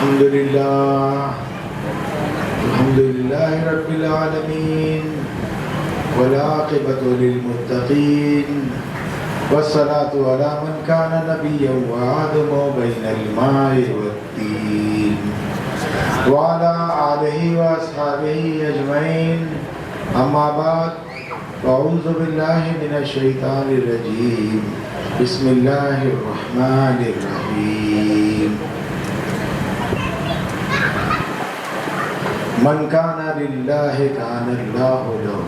الحمد لله رب العالمين والعاقبة للمتقين والصلاة على من كان نبيا وآدم بين الماء والطين وعلى آله وأصحابه أجمعين أما بعد أعوذ بالله من الشيطان الرجيم بسم الله الرحمن الرحيم من كان لله كان الله له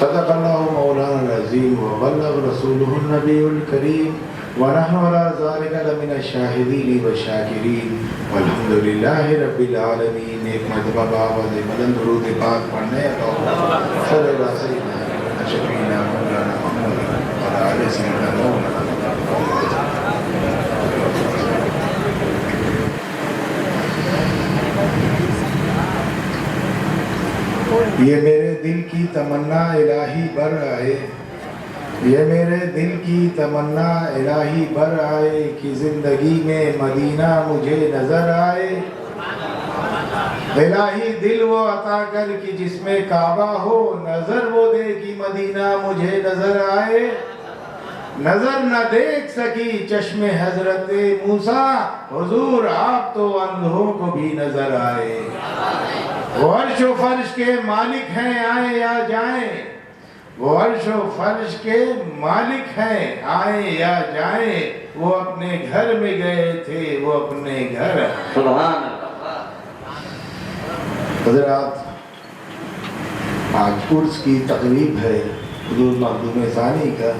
صدق الله مولانا العظيم وبلغ رسوله النبي الكريم ونحن على ذلك لمن الشاهدين والشاكرين والحمد لله رب العالمين. ایک مرتبہ بآواز بلند درود پاک پڑھنے اور صلی اللہ سیدنا شفیعنا مولانا محمد وعلی آلہ سیدنا مولانا. یہ میرے دل کی تمنا الہی بر آئے، یہ میرے دل کی تمنا الہی بر آئے کہ زندگی میں مدینہ مجھے نظر آئے. الہی دل وہ عطا کر کہ جس میں کعبہ ہو، نظر وہ دے کہ مدینہ مجھے نظر آئے. نظر نہ دیکھ سکی چشم حضرت موسیٰ، حضور آپ تو اندھوں کو بھی نظر آئے. وہ عرش و فرش کے مالک ہیں آئیں یا جائیں، وہ عرش و فرش کے مالک ہیں آئیں یا جائیں، وہ اپنے گھر میں گئے تھے وہ اپنے گھر. سبحان اللہ. حضرات، آج عرس کی تقریب ہے، حضور مخدوم ثانی کا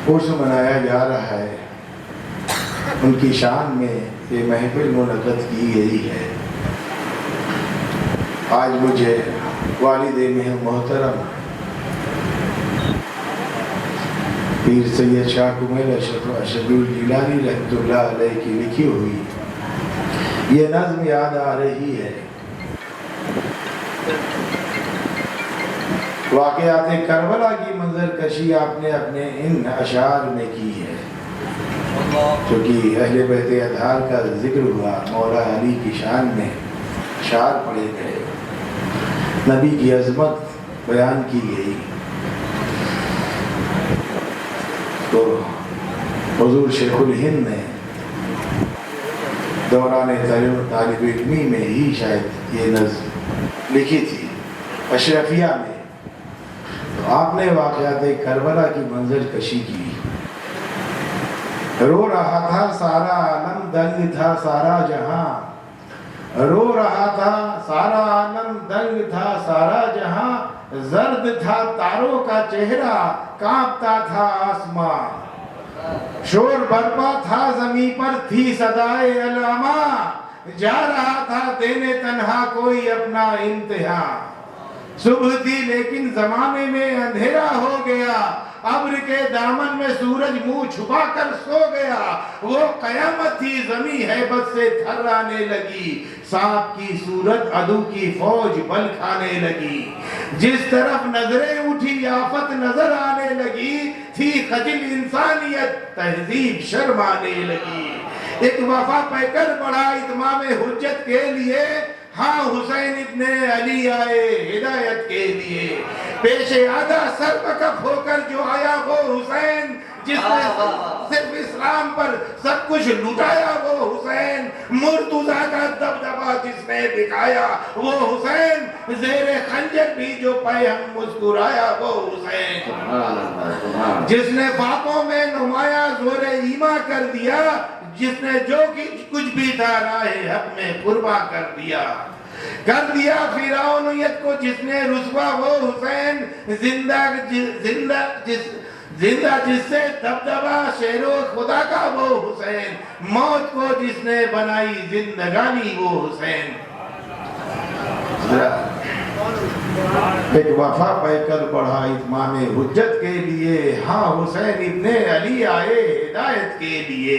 عرس منایا جا رہا ہے. ان کی شان میں یہ محفل منعقد کی گئی ہے. آج مجھے والد محترم پیر سید شاہ کمیل اشرف الجیلانی رحمۃ اللہ علیہ کی لکھی ہوئی یہ نظم یاد آ رہی ہے. واقعات کربلا کی منظر کشی آپ نے اپنے ان اشعار میں کی ہے. چونکہ اہل بیت اطہار کا ذکر ہوا، مولا علی کی شان میں اشعار پڑھے گئے، نبی کی عظمت بیان کی گئی. تو حضور شیخ الہند نے دوران طالب علمی میں ہی شاید یہ نظم لکھی تھی اشرفیہ میں. تو آپ نے واقعات کربلا کی منظر کشی کی. رو رہا تھا سارا عالم، دنگ تھا سارا جہاں، رو رہا تھا سارا عالم، دنگ تھا سارا جہاں، زرد تھا تاروں کا چہرہ، کانپتا تھا آسمان، شور برپا تھا زمین پر تھی صدائے علامہ، جا رہا تھا دینے تنہا کوئی اپنا امتحان. صبح تھی لیکن زمانے میں اندھیرا ہو گیا، ابر کے دامن میں سورج منہ چھپا کر سو گیا. وہ قیامت تھی زمین ہیبت سے تھرانے لگی، سانپ کی صورت عدو کی فوج بل کھانے لگی. جس طرف نظریں اٹھی آفت نظر آنے لگی، تھی خجل انسانیت تہذیب شرمانے لگی. ایک وفا پیکر بڑھا اتمام حجت کے لیے، ہاں حسین ابن علی آئے ہدایت کے لیے. پیش آدھا سر بکف ہو کر جو آیا وہ حسین، جس نے صرف اسلام پر سب کچھ لٹایا وہ حسین. مرتضیٰ کا دبدبا جس نے دکھایا وہ حسین، زیر خنجر بھی جو پہ ہم مسکرایا وہ حسین. جس نے فاقوں میں نمایاں زور ایمان کر دیا، جس نے جو کچھ بھی تھا راہ حق میں قربان کر دیا فرعونیت کو جس نے رسوا وہ حسین. زندہ جس سے دبدبا شیر و خدا کا وہ حسین، موت کو جس نے بنائی زندگانی وہ حسین. ایک وفا پہ کر بڑھا اتمام حجت کے لیے، ہاں حسین ابن علی آئے ہدایت کے لیے.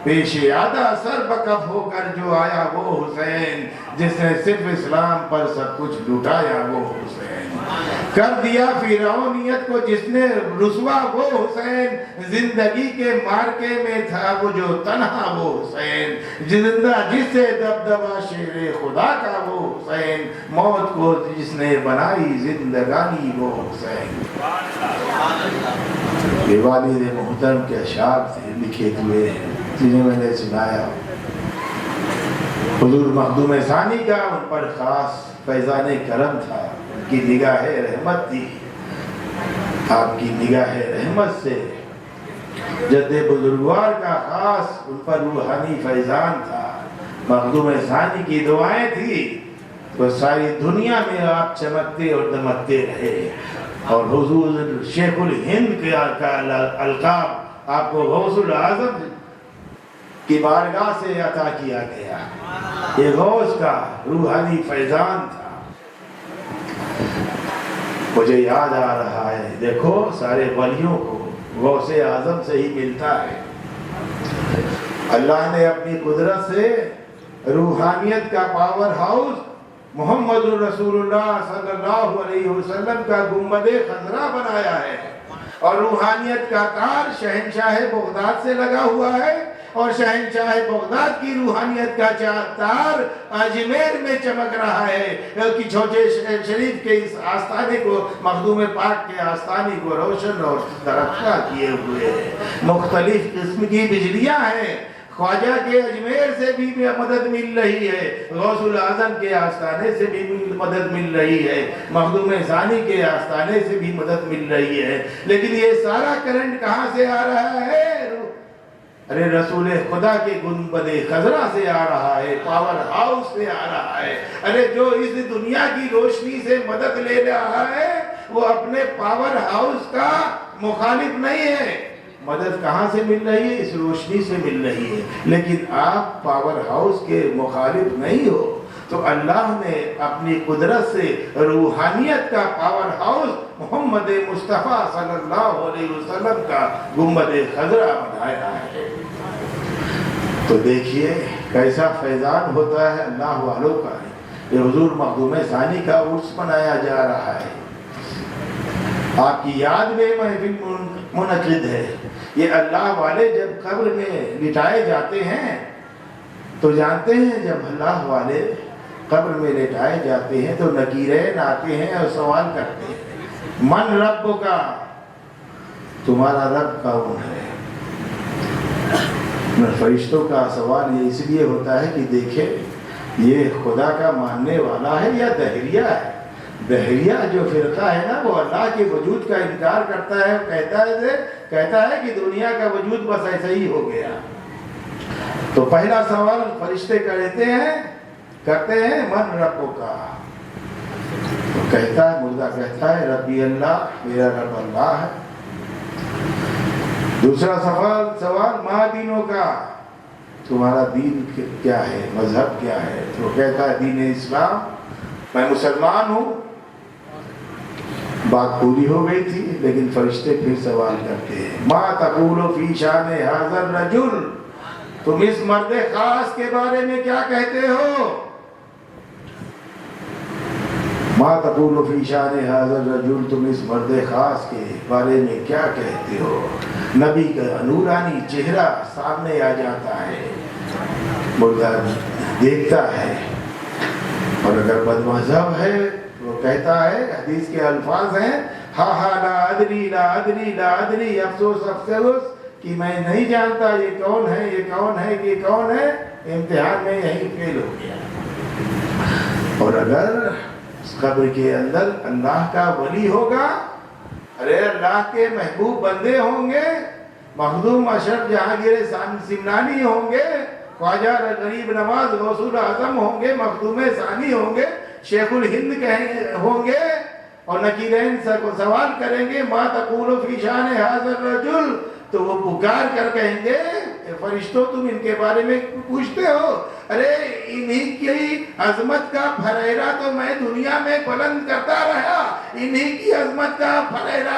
پیش یادہ سر بکف ہو کر جو آیا وہ حسین، جس نے صرف اسلام پر سب کچھ لٹایا وہ حسین، کر دیا فرعونیت کو جس نے رسوا وہ حسین، زندگی کے مارکے میں تھا وہ جو تنہا وہ حسین، زندہ جس سے دبدبا شیر خدا کا وہ حسین، موت کو جس نے بنائی زندگانی وہ حسین۔ یہ والد محترم کے اشعار سے لکھے ہوئے ہیں جنہیں میں نے سنایا۔ حضور مخدوم ثانی کا ان پر خاص فیضان کرم تھا، ان کی نگاہ رحمت تھی، آپ کی نگاہ رحمت سے جد بزرگوار کا خاص ان پر روحانی فیضان تھا۔ مخدوم ثانی کی دعائیں تھی تو ساری دنیا میں آپ چمکتے اور دمکتے رہے، اور حضور شیخ الہند کا القاب آپ کو غوث الاعظم کی بارگاہ سے عطا کیا گیا۔ یہ غوث کا روحانی فیضان تھا۔ مجھے یاد آ رہا ہے، دیکھو سارے ولیوں کو غوث اعظم سے ہی ملتا ہے۔ اللہ نے اپنی قدرت سے روحانیت کا پاور ہاؤس محمد رسول اللہ صلی اللہ علیہ وسلم کا گنبد خضرا بنایا ہے، اور روحانیت کا تار شہنشاہ بغداد سے لگا ہوا ہے، اور شہنشاہ بغداد کی روحانیت کا تار اجمیر میں چمک رہا ہے کہ چھوٹے شریف کے اس آستانے کو، مخدوم پاک کے آستانے کو روشن اور درختہ کیے ہوئے ہیں۔ مختلف قسم کی بجلیاں ہیں، خواجہ کے اجمیر سے بھی مدد مل رہی ہے، غوث الاعظم کے آستانے سے بھی مدد مل رہی ہے، مخدوم ثانی کے آستانے سے بھی مدد مل رہی ہے، لیکن یہ سارا کرنٹ کہاں سے آ رہا ہے؟ ارے رسول خدا کے گنبد خضرا سے آ رہا ہے، پاور ہاؤس سے آ رہا ہے۔ ارے جو اس دنیا کی روشنی سے مدد لے رہا ہے وہ اپنے پاور ہاؤس کا مخالف نہیں ہے۔ مدد کہاں سے مل رہی ہے؟ اس روشنی سے مل رہی ہے، لیکن آپ پاور ہاؤس کے مخالف نہیں ہو، تو اللہ نے اپنی قدرت سے روحانیت کا پاور ہاؤس محمد مصطفیٰ صلی اللہ علیہ وسلم کا گنبد خضرا بنایا ہے۔ تو دیکھیے کیسا فیضان ہوتا ہے اللہ والوں کا۔ یہ حضور مخدوم ثانی کا عرس منایا جا رہا ہے، آپ کی یاد میں محفل منعقد ہے۔ یہ اللہ والے جب قبر میں لٹائے جاتے ہیں تو جانتے ہیں، جب اللہ والے قبر میں لٹائے جاتے ہیں تو نکیرین آتے ہیں اور سوال کرتے ہیں، من رب کا، تمہارا رب کون ہے؟ فرشتوں کا سوال یہ اس لیے ہوتا ہے کہ دیکھیں یہ خدا کا ماننے والا ہے یا دہریہ ہے۔ دہریہ جو فرقہ ہے نا، وہ اللہ کے وجود کا انکار کرتا ہے، کہتا ہے کہ دنیا کا وجود بس ایسا ہی ہو گیا۔ تو پہلا سوال فرشتے کرتے ہیں من رب کا، تو کہتا ہے، مردہ کہتا ہے ربی اللہ، میرا رب اللہ ہے۔ دوسرا سوال ما دینوں کا، تمہارا دین کیا ہے، مذہب کیا ہے؟ تو کہتا ہے دین اسلام، میں مسلمان ہوں۔ بات پوری ہو گئی تھی، لیکن فرشتے پھر سوال کرتے ہیں، ما تقول فی شان ھذا الرجل، تم اس مرد خاص کے بارے میں کیا کہتے ہو؟ ما تقول فی شان ھذا الرجل، تم اس مرد خاص کے بارے میں کیا کہتے ہو؟ نبی کا نورانی چہرہ سامنے آ جاتا ہے، مردہ دیکھتا ہے، اور اگر بد مذہب ہے وہ کہتا ہے، حدیث کے الفاظ ہیں، ہا لا ادری لا ادری لا ادری، افسوس افسوس کہ میں نہیں جانتا یہ کون ہے، یہ کون ہے، یہ کون ہے، امتحان میں یہی فیل ہو گیا۔ اور اگر اس قبر کے اندر اللہ کا ولی ہوگا، ارے اللہ کے محبوب بندے ہوں گے، مخدوم اشرف جہانگیر سمنانی ہوں گے، خواجہ غریب نواز غوث الاعظم ہوں گے، مخدوم ثانی ہوں گے، شیخ الہند ہوں گے، اور نکیرین کو سوال کریں گے ما تقول فی شان ھذا الرجل، تو وہ پکار کر کہیں گے فرشتوں تم ان کے بارے میں پوچھتے ہو؟ ارے انہی کی عظمت کا پھریرا تو میں دنیا میں بلند کرتا رہا، انہی کی عظمت کا پھریرا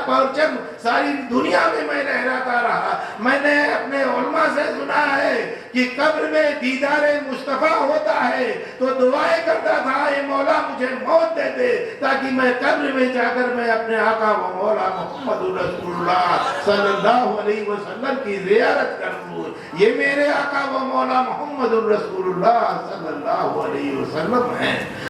پرچم ساری دنیا میں میں لہراتا رہا۔ میں نے اپنے علماء سے سنا ہے کہ قبر میں دیدار مصطفیٰ ہوتا ہے تو دعائیں کرتا تھا، اے مولا مجھے موت دے دے تاکہ میں قبر میں جا کر میں اپنے آقا و مولا محمد رسول اللہ صلی اللہ علیہ وسلم کی زیارت کروں۔ یہ میرے آقا و مولا محمد رسول اللہ صلی اللہ علیہ وسلم ہیں۔